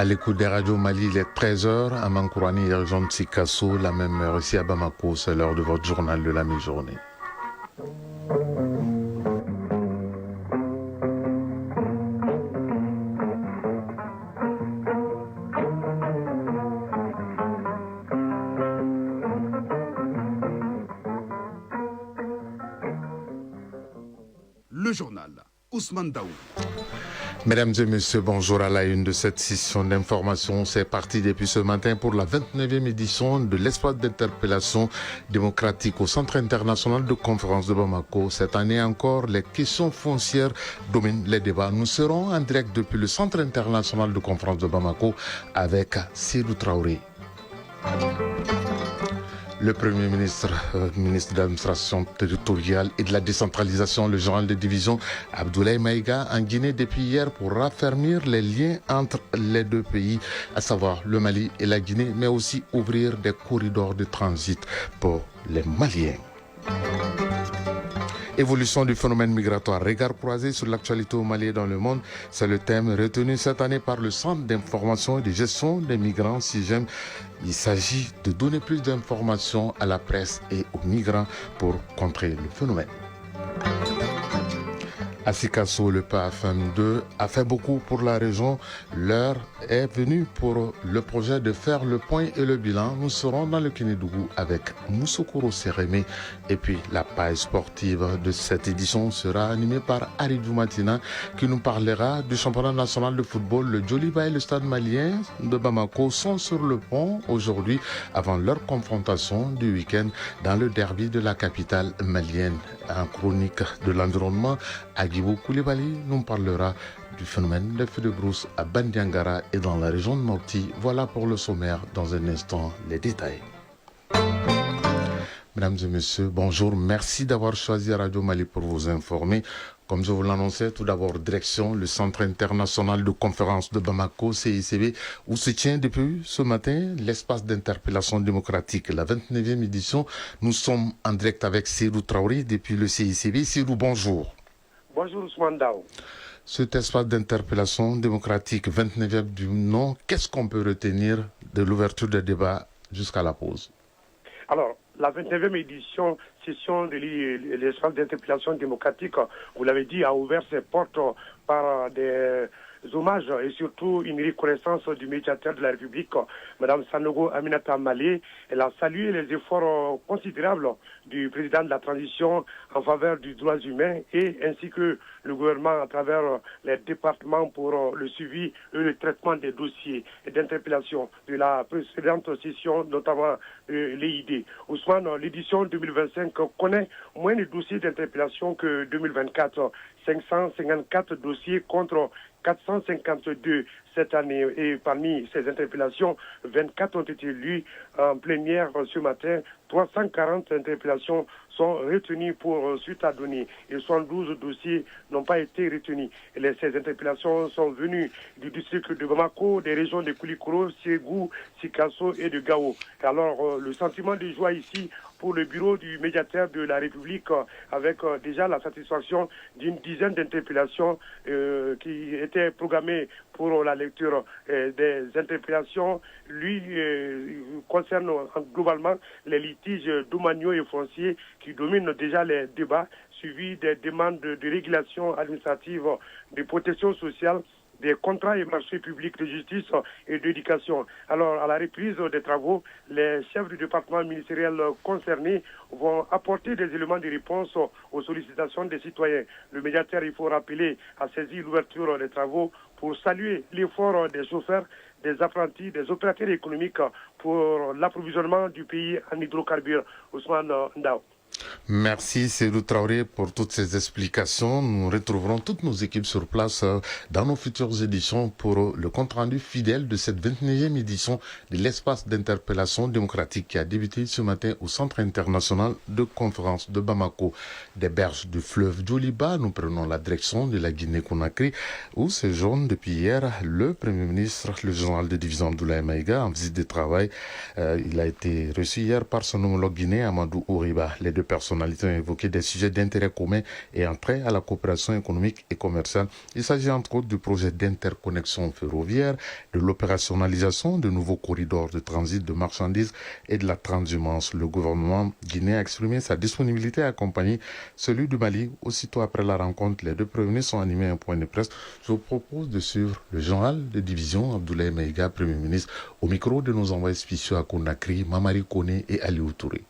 À l'écoute des radios Mali, il est 13h à Mankourani et région de Sikasso, la même heure ici à Bamako, c'est l'heure de votre journal de la mi-journée. Le journal, Ousmane Daoud. Mesdames et messieurs, bonjour à la une de cette session d'information. C'est parti depuis ce matin pour la 29e édition de l'espace d'interpellation démocratique au Centre international de conférence de Bamako. Cette année encore, les questions foncières dominent les débats. Nous serons en direct depuis le Centre international de conférence de Bamako avec Seydou Traoré. Le Premier ministre, ministre de l'administration territoriale et de la décentralisation, le général de division Abdoulaye Maïga en Guinée depuis hier pour raffermir les liens entre les deux pays, à savoir le Mali et la Guinée, mais aussi ouvrir des corridors de transit pour les Maliens. Évolution du phénomène migratoire, regard croisé sur l'actualité au Mali et dans le monde, c'est le thème retenu cette année par le Centre d'information et de gestion des migrants CIGEM. Il s'agit de donner plus d'informations à la presse et aux migrants pour contrer le phénomène. À Sikasso, le PAFM2 a fait beaucoup pour la région. L'heure est venue pour le projet de faire le point et le bilan. Nous serons dans le Kénédougou avec Moussokoro Sérémé. Et puis la page sportive de cette édition sera animée par Aridou Matina qui nous parlera du championnat national de football. Le Djoliba et le stade malien de Bamako sont sur le pont aujourd'hui avant leur confrontation du week-end dans le derby de la capitale malienne. En chronique de l'environnement, Agibou Koulibaly nous parlera du phénomène des feux de brousse à Bandiangara et dans la région de Mopti. Voilà pour le sommaire. Dans un instant, les détails. Mesdames et messieurs, bonjour. Merci d'avoir choisi Radio Mali pour vous informer. Comme je vous l'annonçais, tout d'abord, direction le Centre international de conférence de Bamako, CICB, où se tient depuis ce matin l'espace d'interpellation démocratique, la 29e édition. Nous sommes en direct avec Seydou Traoré depuis le CICB. Seydou, bonjour. Bonjour Ousmane Daoud. Cet espace d'interpellation démocratique, 29e du nom, qu'est-ce qu'on peut retenir de l'ouverture des débats jusqu'à la pause? Alors, la 29e session de l'espace d'interpellation démocratique, vous l'avez dit, a ouvert ses portes par des hommages et surtout une reconnaissance du médiateur de la République, Mme Sanogo Aminata Malé. Elle a salué les efforts considérables du président de la transition en faveur des droits humains et ainsi que le gouvernement à travers les départements pour le suivi et le traitement des dossiers d'interpellation de la précédente session, notamment l'EID. Ousmane, l'édition 2025 connaît moins de dossiers d'interpellation que 2024, 554 dossiers contre 452 cette année. Et parmi ces interpellations, 24 ont été lues en plénière ce matin. 340 interpellations sont retenues pour suite à donner et 112 dossiers n'ont pas été retenus. Ces interpellations sont venues du district de Bamako, des régions de Koulikoro, Ségou, Sikasso et de Gao. Alors, le sentiment de joie ici pour le bureau du médiateur de la République avec déjà la satisfaction d'une dizaine d'interpellations qui étaient programmées pour la lecture des interpellations. Lui concerne globalement les litiges domaniaux et fonciers qui dominent déjà les débats, suivis des demandes de régulation administrative, de protection sociale, des contrats et marchés publics de justice et d'éducation. Alors, à la reprise des travaux, les chefs du département ministériel concernés vont apporter des éléments de réponse aux sollicitations des citoyens. Le médiateur, il faut rappeler, a saisi l'ouverture des travaux pour saluer l'effort des chauffeurs, des apprentis, des opérateurs économiques pour l'approvisionnement du pays en hydrocarbures. Ousmane Ndao. Merci Seydou Traoré pour toutes ces explications. Nous retrouverons toutes nos équipes sur place dans nos futures éditions pour le compte-rendu fidèle de cette 29e édition de l'espace d'interpellation démocratique qui a débuté ce matin au Centre international de conférence de Bamako. Des berges du fleuve Djoliba, nous prenons la direction de la Guinée-Conakry où séjourne depuis hier le Premier ministre, le général de division Abdoulaye Maïga en visite de travail. Il a été reçu hier par son homologue guinéen Amadou Ouriba. Les deux de personnalités ont évoqué des sujets d'intérêt commun et en trait à la coopération économique et commerciale. Il s'agit entre autres du projet d'interconnexion ferroviaire, de l'opérationnalisation de nouveaux corridors de transit de marchandises et de la transhumance. Le gouvernement guinéen a exprimé sa disponibilité à accompagner celui du Mali. Aussitôt après la rencontre, les deux premiers ministres ont animé un point de presse. Je vous propose de suivre le général de division Abdoulaye Maïga, Premier ministre, au micro de nos envoyés spéciaux à Conakry, Mamari Kone et Aliou Touré.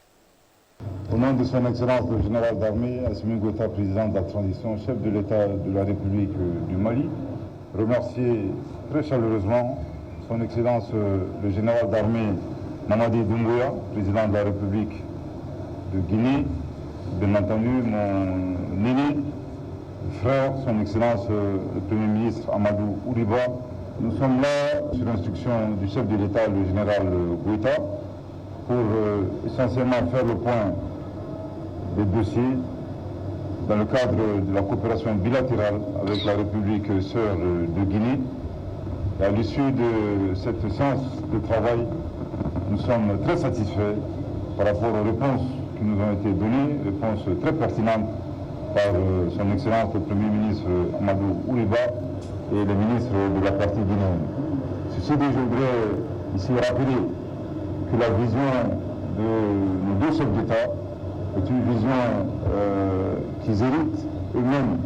Au nom de son Excellence le général d'armée, Assimi Goïta, président de la transition, chef de l'État de la République du Mali, remercier très chaleureusement son Excellence le général d'armée Mamadi Doumbouya, président de la République de Guinée, bien entendu mon aîné, frère, son Excellence le Premier ministre Amadou Ouriba. Nous sommes là sur instruction du chef de l'État, le général Goïta, pour essentiellement faire le point des dossiers dans le cadre de la coopération bilatérale avec la République sœur de Guinée. Et à l'issue de cette séance de travail, nous sommes très satisfaits par rapport aux réponses qui nous ont été données, réponses très pertinentes par son Excellence le Premier ministre Amadou Ouriba et le ministre de la partie guinéenne. Ceci dit, je voudrais ici rappeler que la vision de nos deux chefs d'État est une vision qu'ils héritent eux-mêmes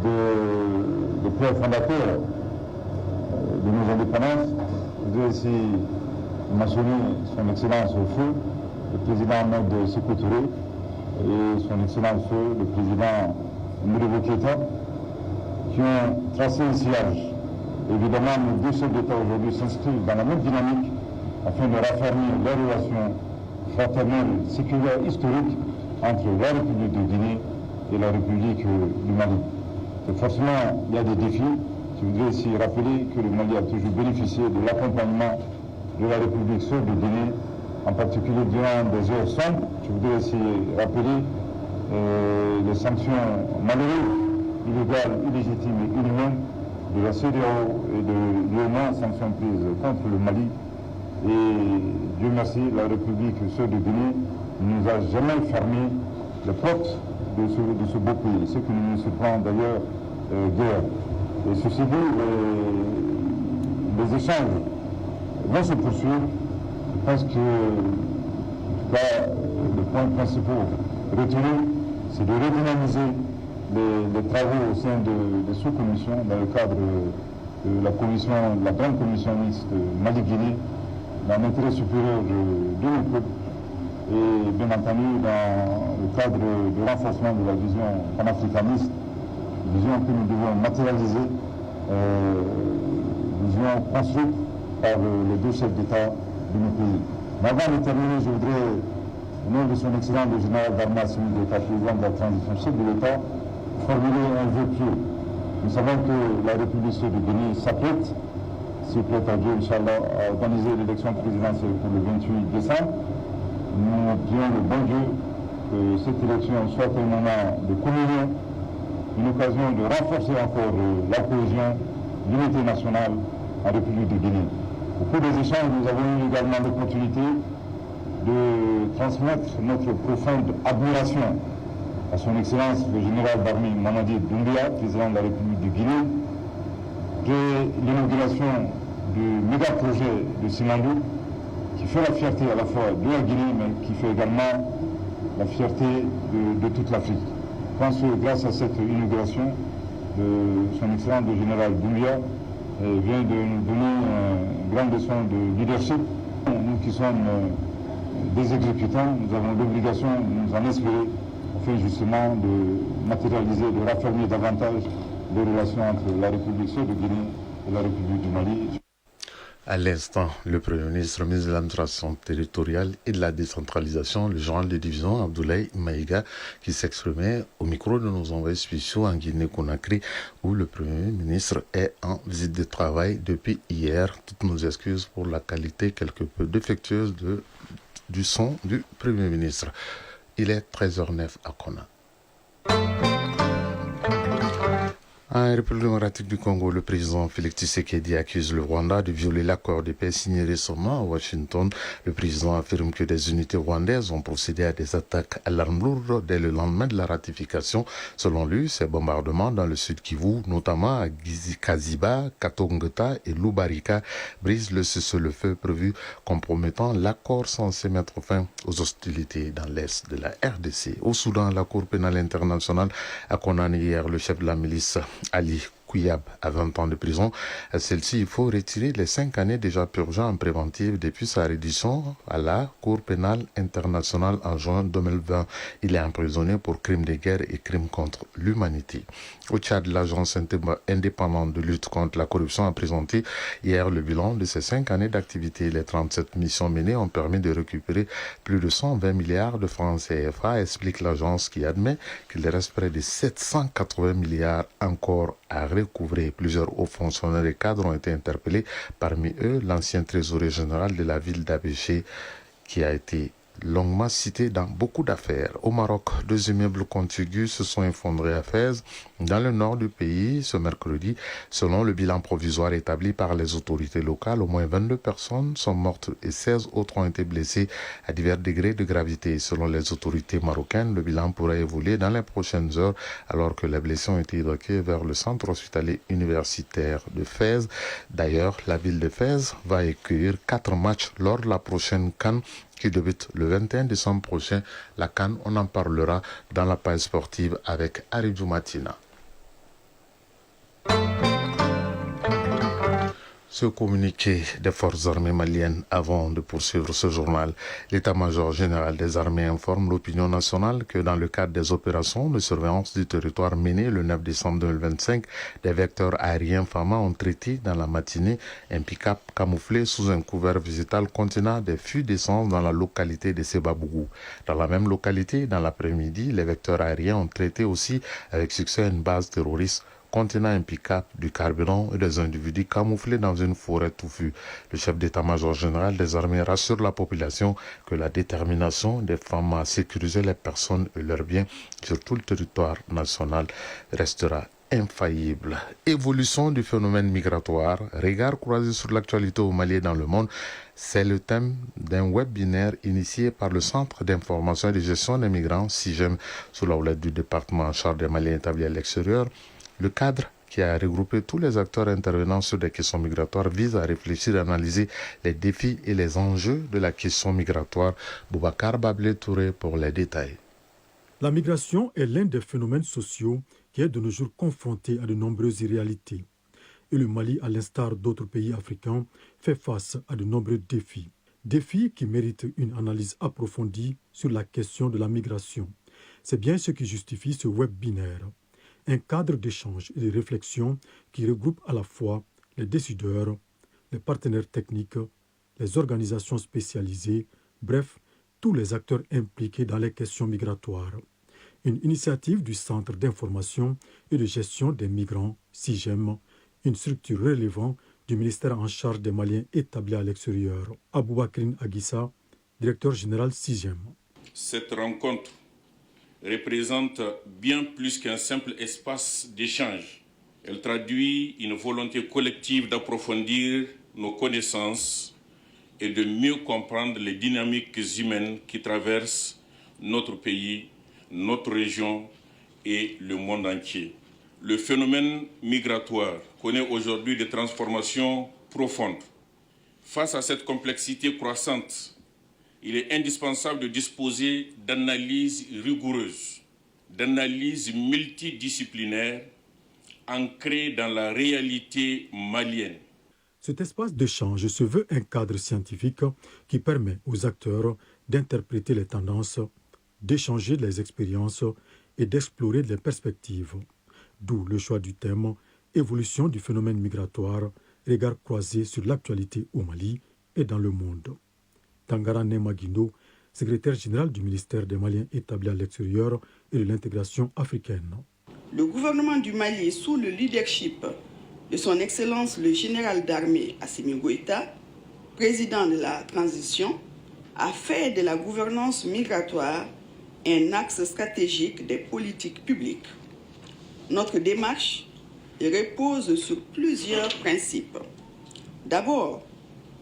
de pères fondateurs de nos indépendances. Je voudrais ici mentionner son Excellence au feu, le président Ahmed Sékou Touré, et son Excellence le président Modibo Keïta, qui ont tracé un sillage. Évidemment, nos deux chefs d'État aujourd'hui s'inscrivent dans la même dynamique afin de raffermir les relations fraternelles, séculaires, historiques entre la République de Guinée et la République du Mali. Et forcément, il y a des défis. Je voudrais ici rappeler que le Mali a toujours bénéficié de l'accompagnement de la République sœur de Guinée, en particulier durant des heures sombres. Je voudrais aussi rappeler les sanctions malheureuses, illégales, illégitimes et inhumaines de la CEDEAO et de l'UEMOA, sanctions prises contre le Mali. Et Dieu merci, la République sœur de Guinée ne nous a jamais fermé les portes de ce beau pays, ce qui ne nous surprend d'ailleurs guère. Et ceci dit, les échanges vont se poursuivre. Je pense que, en tout cas, le point principal retenu, c'est de redynamiser les travaux au sein de sous-commissions dans le cadre de la grande commission mixte Mali-Guinée, dans l'intérêt supérieur de nos peuples et bien entendu dans le cadre du renforcement de la vision panafricaniste, vision que nous devons matérialiser, vision construite par les deux chefs d'État de nos pays. Mais avant de terminer, je voudrais, au nom de son Excellence le général d'armée Assimi Goïta, président de la transition, chef de l'État, formuler un vœu pieux. Nous savons que la République de Guinée s'apprête, s'il plaît à Dieu, Inch'Allah, à organiser l'élection présidentielle pour le 28 décembre. Nous prions le bon Dieu que cette élection soit un moment de communion, une occasion de renforcer encore la cohésion, l'unité nationale en République de Guinée. Au cours des échanges, nous avons eu également l'opportunité de transmettre notre profonde admiration à son Excellence le général d'armée Mamadi Doumbouya, président de la République de Guinée, de l'inauguration du méga-projet de Simandou, qui fait la fierté à la fois de la Guinée, mais qui fait également la fierté de toute l'Afrique. Je pense que grâce à cette inauguration, son Excellence le général Doumbouya vient de nous donner une grande leçon de leadership. Nous qui sommes des exécutants, nous avons l'obligation de nous en inspirer afin justement de matérialiser, de raffermir davantage les relations entre la République sœur de Guinée et la République du Mali. À l'instant, le Premier ministre de l'administration territoriale et de la décentralisation, le général de division Abdoulaye Maïga, qui s'exprimait au micro de nos envoyés spéciaux en Guinée-Conakry, où le Premier ministre est en visite de travail depuis hier. Toutes nos excuses pour la qualité quelque peu défectueuse du son du Premier ministre. Il est 13h09 à Kona. En République démocratique du Congo, le président Félix Tshisekedi accuse le Rwanda de violer l'accord de paix signé récemment à Washington. Le président affirme que des unités rwandaises ont procédé à des attaques à l'arme lourde dès le lendemain de la ratification. Selon lui, ces bombardements dans le sud Kivu, notamment à Kaziba, Katongeta et Lubarika, brisent le cessez-le-feu prévu, compromettant l'accord censé mettre fin aux hostilités dans l'est de la RDC. Au Soudan, la Cour pénale internationale a condamné hier le chef de la milice Ali Kouyab à 20 ans de prison. À celle-ci, il faut retirer les 5 années déjà purgées en préventive depuis sa reddition à la Cour pénale internationale en juin 2020. Il est emprisonné pour crimes de guerre et crimes contre l'humanité. Au Tchad, l'agence indépendante de lutte contre la corruption a présenté hier le bilan de ses 5 années d'activité. Les 37 missions menées ont permis de récupérer plus de 120 milliards de francs CFA, explique l'agence qui admet qu'il reste près de 780 milliards encore à recouvrer. Plusieurs hauts fonctionnaires et cadres ont été interpellés. Parmi eux, l'ancien trésorier général de la ville d'Abéché qui a été longuement cité dans beaucoup d'affaires. Au Maroc, 2 immeubles contigus se sont effondrés à Fès, dans le nord du pays, ce mercredi. Selon le bilan provisoire établi par les autorités locales, au moins 22 personnes sont mortes et 16 autres ont été blessées à divers degrés de gravité. Selon les autorités marocaines, le bilan pourrait évoluer dans les prochaines heures, alors que les blessés ont été évacués vers le centre hospitalier universitaire de Fès. D'ailleurs, la ville de Fès va accueillir 4 matchs lors de la prochaine CAN qui débute le 21 décembre prochain. La CAN, on en parlera dans la page sportive avec Aridou Matina. Ce communiqué des forces armées maliennes avant de poursuivre ce journal. L'état-major général des armées informe l'opinion nationale que dans le cadre des opérations de surveillance du territoire menées le 9 décembre 2025, des vecteurs aériens FAMA ont traité dans la matinée un pick-up camouflé sous un couvert végétal contenant des fûts d'essence dans la localité de Sebabougou. Dans la même localité, dans l'après-midi, les vecteurs aériens ont traité aussi avec succès une base terroriste contenant un pick-up, du carburant et des individus camouflés dans une forêt touffue. Le chef d'état-major général des armées rassure la population que la détermination des femmes à sécuriser les personnes et leurs biens sur tout le territoire national restera infaillible. Évolution du phénomène migratoire, regard croisé sur l'actualité au Mali et dans le monde, c'est le thème d'un webinaire initié par le Centre d'information et de gestion des migrants, CIGEM, sous la houlette du département en charge des Maliens établis à l'extérieur. Le cadre, qui a regroupé tous les acteurs intervenant sur des questions migratoires, vise à réfléchir et analyser les défis et les enjeux de la question migratoire. Boubacar Bablé Touré pour les détails. La migration est l'un des phénomènes sociaux qui est de nos jours confronté à de nombreuses irréalités. Et le Mali, à l'instar d'autres pays africains, fait face à de nombreux défis. Défis qui méritent une analyse approfondie sur la question de la migration. C'est bien ce qui justifie ce webinaire. Un cadre d'échange et de réflexion qui regroupe à la fois les décideurs, les partenaires techniques, les organisations spécialisées, bref, tous les acteurs impliqués dans les questions migratoires. Une initiative du Centre d'information et de gestion des migrants, CIGEM, une structure relevant du ministère en charge des Maliens établis à l'extérieur. Aboubakrine Aguissa, directeur général CIGEM. Cette rencontre représente bien plus qu'un simple espace d'échange. Elle traduit une volonté collective d'approfondir nos connaissances et de mieux comprendre les dynamiques humaines qui traversent notre pays, notre région et le monde entier. Le phénomène migratoire connaît aujourd'hui des transformations profondes. Face à cette complexité croissante, il est indispensable de disposer d'analyses rigoureuses, d'analyses multidisciplinaires ancrées dans la réalité malienne. Cet espace d'échange se veut un cadre scientifique qui permet aux acteurs d'interpréter les tendances, d'échanger les expériences et d'explorer les perspectives. D'où le choix du thème « Évolution du phénomène migratoire, regard croisé sur l'actualité au Mali et dans le monde ». Tangara Nema Guindo, secrétaire général du ministère des Maliens établis à l'extérieur et de l'intégration africaine. Le gouvernement du Mali, sous le leadership de son Excellence le général d'armée Assimi Goïta, président de la transition, a fait de la gouvernance migratoire un axe stratégique des politiques publiques. Notre démarche et repose sur plusieurs principes. D'abord,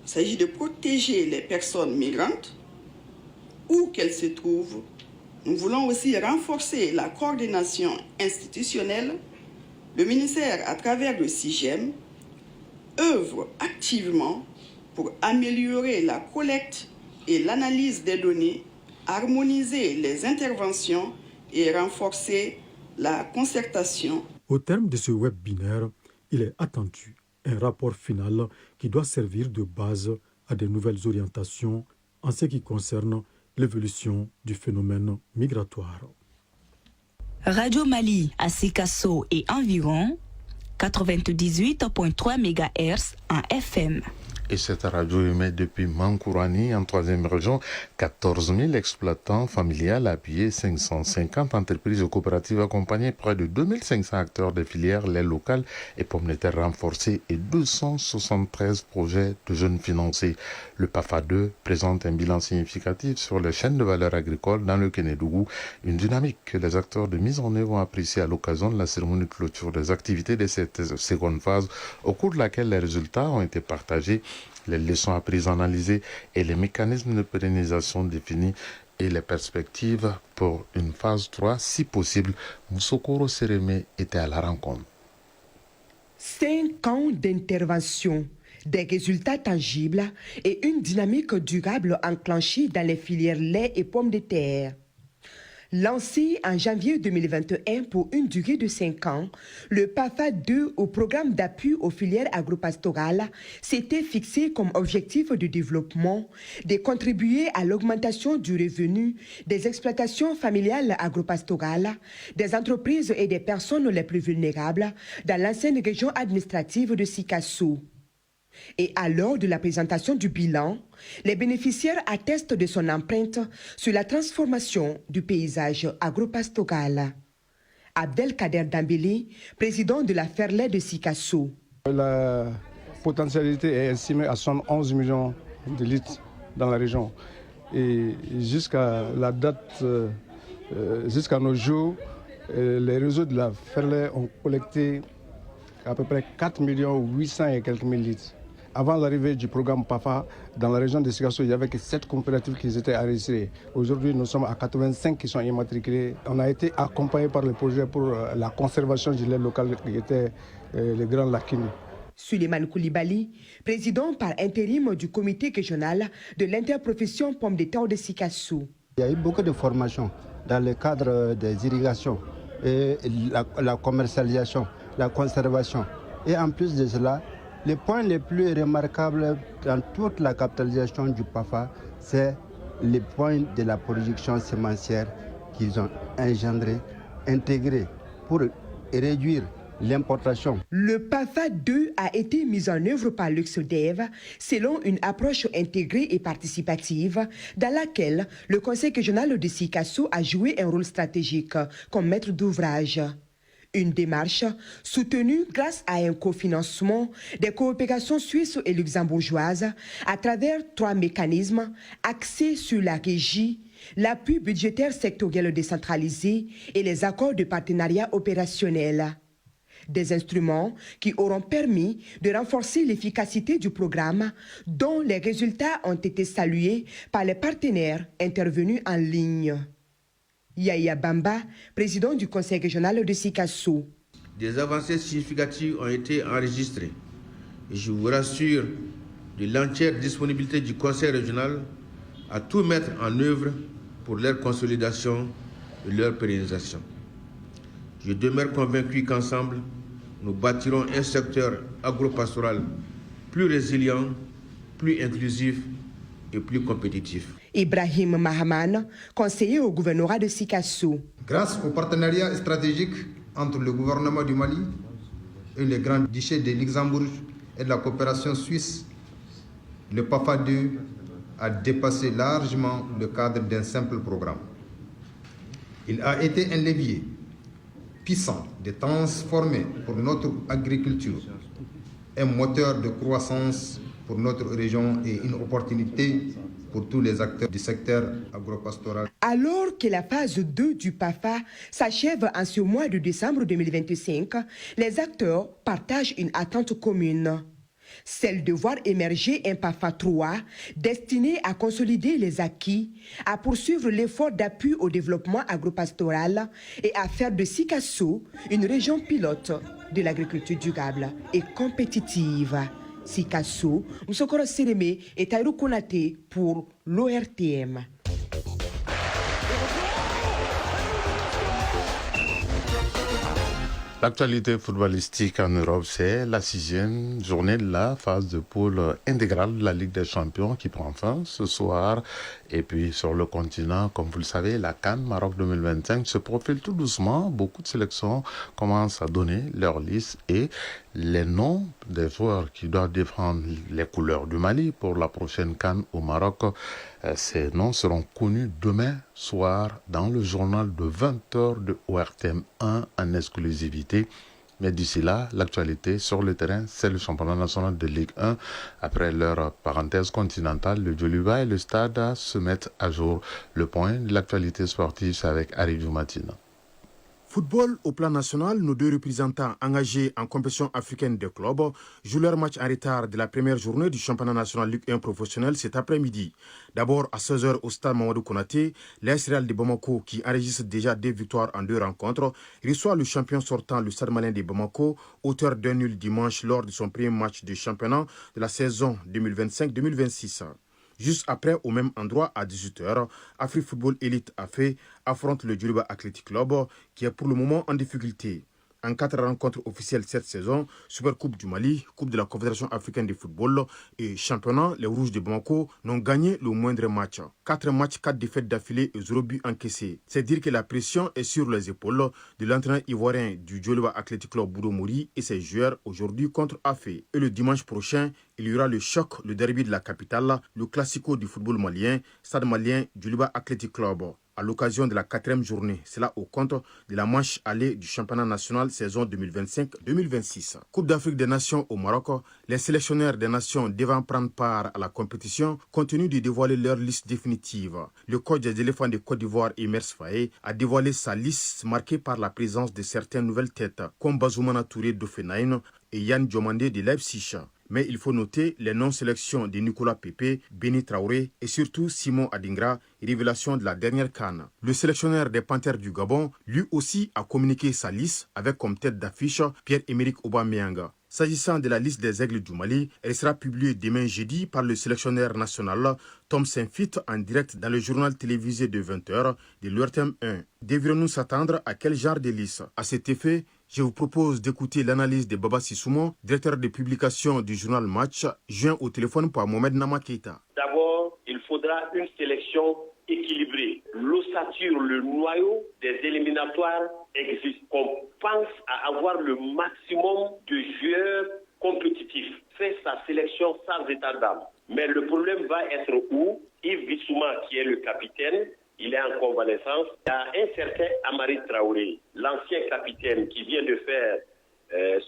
il s'agit de protéger les personnes migrantes, où qu'elles se trouvent. Nous voulons aussi renforcer la coordination institutionnelle. Le ministère, à travers le CIGEM, œuvre activement pour améliorer la collecte et l'analyse des données, harmoniser les interventions et renforcer la concertation. Au terme de ce webinaire, il est attendu un rapport final qui doit servir de base à de nouvelles orientations en ce qui concerne l'évolution du phénomène migratoire. Radio Mali à Sikasso et environ 98.3 MHz en FM. Et cette radio émet depuis Mankourani, en 3e région, 14 000 exploitants familiales appuyés, 550 entreprises et coopératives accompagnées, près de 2500 acteurs des filières, lait local et pommes de terre renforcées et 273 projets de jeunes financés. Le PAFA 2 présente un bilan significatif sur les chaînes de valeur agricole dans le Kénédougou, une dynamique que les acteurs de mise en œuvre ont appréciée à l'occasion de la cérémonie de clôture des activités de cette seconde phase, au cours de laquelle les résultats ont été partagés, les leçons apprises analysées et les mécanismes de pérennisation définis et les perspectives pour une phase 3 si possible. Moussokoro Sérémé était à la rencontre. 5 ans d'intervention, des résultats tangibles et une dynamique durable enclenchée dans les filières lait et pommes de terre. Lancé en janvier 2021 pour une durée de 5 ans, le PAFA 2 au programme d'appui aux filières agropastorales s'était fixé comme objectif de développement de contribuer à l'augmentation du revenu des exploitations familiales agropastorales, des entreprises et des personnes les plus vulnérables dans l'ancienne région administrative de Sikasso. Et à l'heure de la présentation du bilan, les bénéficiaires attestent de son empreinte sur la transformation du paysage agropastoral. Abdelkader Dambélé, président de la Ferlet de Sikasso. La potentialité est estimée à 111 millions de litres dans la région. Et jusqu'à la date, jusqu'à nos jours, les réseaux de la Ferlet ont collecté à peu près 4 800 et quelques mille litres. Avant l'arrivée du programme PAFA, dans la région de Sikasso, il n'y avait que 7 coopératives qui étaient enregistrées. Aujourd'hui, nous sommes à 85 qui sont immatriculés. On a été accompagné par le projet pour la conservation du lait local qui était les grands lacunes. Suleiman Koulibaly, président par intérim du comité régional de l'interprofession pommes de terre de Sikasso. Il y a eu beaucoup de formations dans le cadre des irrigations, et la commercialisation, la conservation. Et en plus de cela, le point le plus remarquable dans toute la capitalisation du PAFA, c'est le point de la production sémencière qu'ils ont engendré, intégré pour réduire l'importation. Le PAFA 2 a été mis en œuvre par l'UXODEV selon une approche intégrée et participative dans laquelle le Conseil régional de Sikasso a joué un rôle stratégique comme maître d'ouvrage. Une démarche soutenue grâce à un cofinancement des coopérations suisses et luxembourgeoises à travers 3 mécanismes axés sur la régie, l'appui budgétaire sectoriel décentralisé et les accords de partenariat opérationnel. Des instruments qui auront permis de renforcer l'efficacité du programme dont les résultats ont été salués par les partenaires intervenus en ligne. Yaya Bamba, président du Conseil régional de Sikasso. Des avancées significatives ont été enregistrées. Et je vous rassure de l'entière disponibilité du Conseil régional à tout mettre en œuvre pour leur consolidation et leur pérennisation. Je demeure convaincu qu'ensemble, nous bâtirons un secteur agropastoral plus résilient, plus inclusif et plus compétitif. Ibrahim Mahaman, conseiller au gouvernorat de Sikasso. Grâce au partenariat stratégique entre le gouvernement du Mali et le Grand Duché de Luxembourg et de la coopération suisse, le PAFA 2 a dépassé largement le cadre d'un simple programme. Il a été un levier puissant de transformer pour notre agriculture, un moteur de croissance pour notre région et une opportunité pour tous les acteurs du secteur agropastoral. Alors que la phase 2 du PAFA s'achève en ce mois de décembre 2025, les acteurs partagent une attente commune. Celle de voir émerger un PAFA 3 destiné à consolider les acquis, à poursuivre l'effort d'appui au développement agropastoral et à faire de Sikasso une région pilote de l'agriculture durable et compétitive. Sikasso, Moussokoro Sereme et Taïrou Konaté pour l'ORTM. L'actualité footballistique en Europe, c'est la 6e journée de la phase de poule intégrale de la Ligue des Champions qui prend fin ce soir. Et puis sur le continent, comme vous le savez, la CAN Maroc 2025 se profile tout doucement. Beaucoup de sélections commencent à donner leur liste et les noms des joueurs qui doivent défendre les couleurs du Mali pour la prochaine CAN au Maroc. Ces noms seront connus demain soir dans le journal de 20h de ORTM 1 en exclusivité. Mais d'ici là, l'actualité sur le terrain, c'est le championnat national de Ligue 1. Après leur parenthèse continentale, le Djoliba et le Stade se mettent à jour. Le point de l'actualité sportive, c'est avec Harry Matina. Football au plan national, nos deux représentants engagés en compétition africaine de clubs jouent leur match en retard de la première journée du championnat national Ligue 1 professionnel cet après-midi. D'abord à 16h au stade Mamadou Konaté, l'AS Real de Bamako, qui enregistre déjà 2 victoires en 2 rencontres, reçoit le champion sortant, le Stade Malien de Bamako, auteur d'un nul dimanche lors de son premier match de championnat de la saison 2025-2026. Juste après, au même endroit, à 18h, Afrique Football Elite AFE affronte le Djoliba Athletic Club, qui est pour le moment en difficulté. En 4 rencontres officielles cette saison, Supercoupe du Mali, Coupe de la Confédération africaine de football et championnat, les Rouges de Bamako n'ont gagné le moindre match. 4 matchs, 4 défaites d'affilée et 0 but encaissés. C'est dire que la pression est sur les épaules de l'entraîneur ivoirien du Djoliba Athletic Club Boudou Mori et ses joueurs aujourd'hui contre AFE. Et le dimanche prochain, il y aura le choc, le derby de la capitale, le classico du football malien, Stade malien Djoliba Athletic Club. À l'occasion de la 4e journée, c'est là au compte de la manche allée du championnat national saison 2025-2026. Coupe d'Afrique des Nations au Maroc, les sélectionneurs des nations devant prendre part à la compétition continuent de dévoiler leur liste définitive. Le coach des éléphants de Côte d'Ivoire, Emers Faye, a dévoilé sa liste marquée par la présence de certaines nouvelles têtes, comme Bazoumana Touré d'Offenheim et Yann Diomandé de Leipzig. Mais il faut noter les non-sélections de Nicolas Pepe, Béni Traoré et surtout Simon Adingra, révélation de la dernière CAN. Le sélectionneur des Panthères du Gabon, lui aussi, a communiqué sa liste avec comme tête d'affiche Pierre-Emerick Aubameyang. S'agissant de la liste des Aigles du Mali, elle sera publiée demain jeudi par le sélectionneur national Tom Saint-Fit en direct dans le journal télévisé de 20h de l'ORTM 1. Devrions-nous s'attendre à quel genre de liste? À cet effet, je vous propose d'écouter l'analyse de Baba Sissoumon, directeur de publication du journal Match, joint au téléphone par Mohamed Nama Keita. D'abord, il faudra une sélection équilibrée. L'ossature, le noyau des éliminatoires existe. On pense à avoir le maximum de joueurs compétitifs. Fait sa sélection sans état d'âme. Mais le problème va être où Yves Bissouma, qui est le capitaine, il est en convalescence. Il y a un certain Amari Traoré, l'ancien capitaine qui vient de faire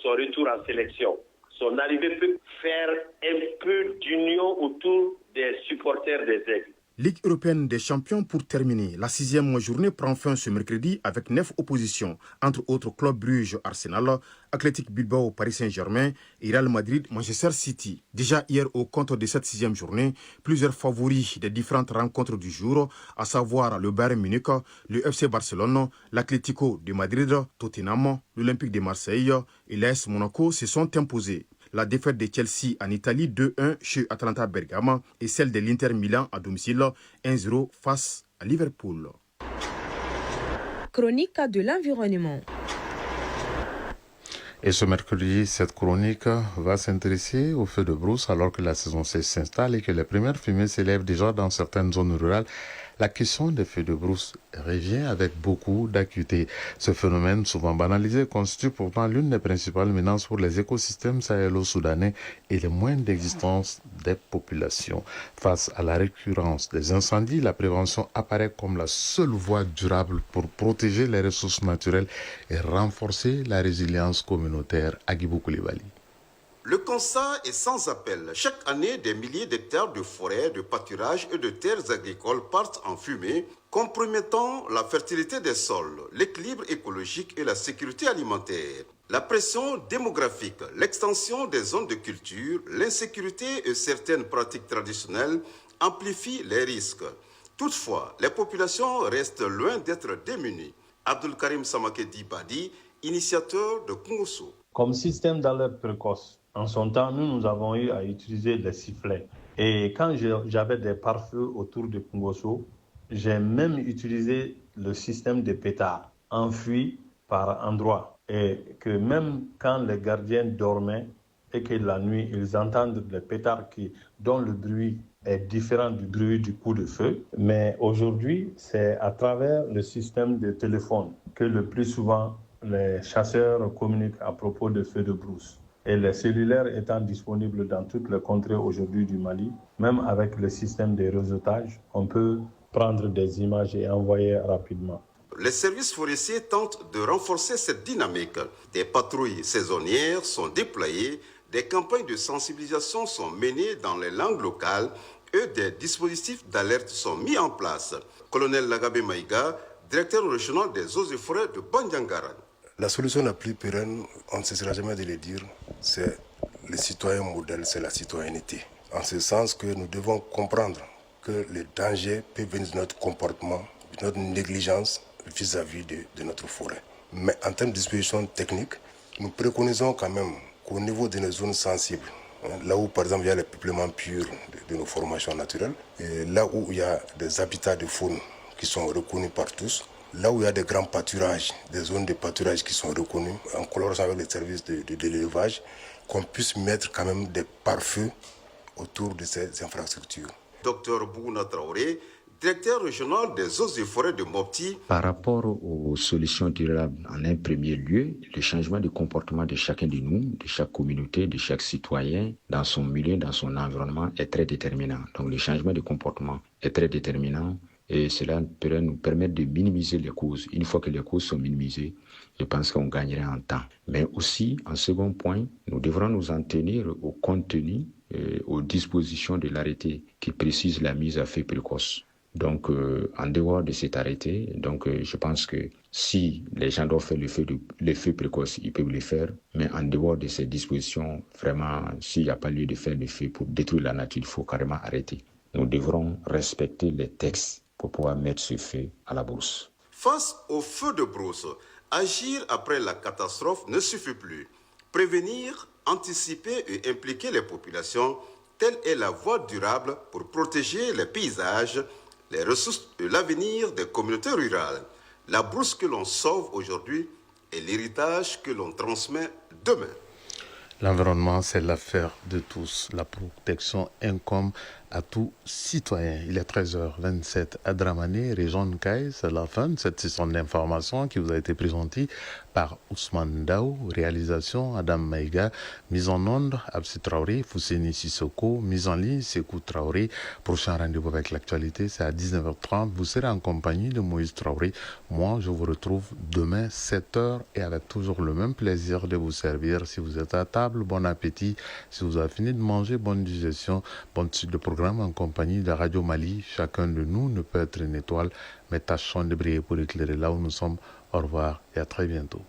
son retour en sélection. Son arrivée peut faire un peu d'union autour des supporters des Aigles. Ligue européenne des champions pour terminer. La 6e journée prend fin ce mercredi avec 9 oppositions, entre autres Club Bruges, Arsenal, Athletic Bilbao, Paris Saint-Germain et Real Madrid, Manchester City. Déjà hier au compte de cette 6e journée, plusieurs favoris des différentes rencontres du jour, à savoir le Bayern Munich, le FC Barcelone, l'Atlético de Madrid, Tottenham, l'Olympique de Marseille et l'AS Monaco se sont imposés. La défaite de Chelsea en Italie 2-1 chez Atalanta Bergame et celle de l'Inter Milan à domicile 1-0 face à Liverpool. Chronique de l'environnement. Et ce mercredi, cette chronique va s'intéresser aux feux de brousse alors que la saison s'installe et que les premières fumées s'élèvent déjà dans certaines zones rurales. La question des feux de brousse revient avec beaucoup d'acuité. Ce phénomène, souvent banalisé, constitue pourtant l'une des principales menaces pour les écosystèmes sahélo-soudanais et les moyens d'existence des populations. Face à la récurrence des incendies, la prévention apparaît comme la seule voie durable pour protéger les ressources naturelles et renforcer la résilience communautaire. Agibou Koulibaly. Le constat est sans appel. Chaque année, des milliers d'hectares de forêts, de pâturages et de terres agricoles partent en fumée, compromettant la fertilité des sols, l'équilibre écologique et la sécurité alimentaire. La pression démographique, l'extension des zones de culture, l'insécurité et certaines pratiques traditionnelles amplifient les risques. Toutefois, les populations restent loin d'être démunies. Abdul Karim Samakedi Badi, initiateur de Kungoso. Comme système d'alerte précoce, en son temps, nous avons eu à utiliser les sifflets. Et quand j'avais des pare-feux autour de Kungoso, j'ai même utilisé le système de pétards, enfui par endroits. Et que même quand les gardiens dormaient et que la nuit, ils entendent les pétards dont le bruit est différent du bruit du coup de feu. Mais aujourd'hui, c'est à travers le système de téléphone que le plus souvent, les chasseurs communiquent à propos de feux de brousse. Et les cellulaires étant disponibles dans toutes les contrées aujourd'hui du Mali, même avec le système de réseautage, on peut prendre des images et envoyer rapidement. Les services forestiers tentent de renforcer cette dynamique. Des patrouilles saisonnières sont déployées, des campagnes de sensibilisation sont menées dans les langues locales et des dispositifs d'alerte sont mis en place. Colonel Lagabé Maïga, directeur régional des eaux et forêts de Bandiangara. La solution la plus pérenne, on ne cessera jamais de le dire, c'est le citoyen modèle, c'est la citoyenneté. En ce sens que nous devons comprendre que les dangers peuvent venir de notre comportement, de notre négligence vis-à-vis de notre forêt. Mais en termes de dispositions techniques, nous préconisons quand même qu'au niveau de nos zones sensibles, là où par exemple il y a le peuplement pur de nos formations naturelles, et là où il y a des habitats de faune qui sont reconnus par tous, là où il y a des grands pâturages, des zones de pâturage qui sont reconnues, en collaboration avec les services de l'élevage, qu'on puisse mettre quand même des pare-feux autour de ces infrastructures. Docteur Bougouna Traoré, directeur régional des eaux et forêts de Mopti. Par rapport aux solutions durables, en un premier lieu, le changement de comportement de chacun de nous, de chaque communauté, de chaque citoyen, dans son milieu, dans son environnement, est très déterminant. Donc le changement de comportement est très déterminant et cela pourrait nous permettre de minimiser les causes. Une fois que les causes sont minimisées, je pense qu'on gagnerait en temps. Mais aussi, en second point, nous devrons nous en tenir au contenu, aux dispositions de l'arrêté qui précise la mise à feu précoce. Donc, en dehors de cet arrêté, je pense que si les gens doivent faire le feu précoce, ils peuvent le faire. Mais en dehors de ces dispositions, vraiment, s'il n'y a pas lieu de faire le feu pour détruire la nature, il faut carrément arrêter. Nous devrons respecter les textes pour pouvoir mettre ce feu à la brousse. Face au feu de brousse, agir après la catastrophe ne suffit plus. Prévenir, anticiper et impliquer les populations, telle est la voie durable pour protéger les paysages, les ressources et l'avenir des communautés rurales. La brousse que l'on sauve aujourd'hui est l'héritage que l'on transmet demain. L'environnement, c'est l'affaire de tous. La protection incombe à tout citoyen. Il est 13h27 à Dramane, région de Kaye. C'est la fin de cette session d'information qui vous a été présentée par Ousmane Daou. Réalisation Adam Maïga. Mise en onde Absi Traoré, Fousseni Sissoko. Mise en ligne Sekou Traoré. Prochain rendez-vous avec l'actualité, c'est à 19h30. Vous serez en compagnie de Moïse Traoré. Moi, je vous retrouve demain 7h et avec toujours le même plaisir de vous servir. Si vous êtes à table, bon appétit. Si vous avez fini de manger, bonne digestion, bonne suite de programme en compagnie de Radio Mali. Chacun de nous ne peut être une étoile, mais tâchons de briller pour éclairer là où nous sommes. Au revoir et à très bientôt.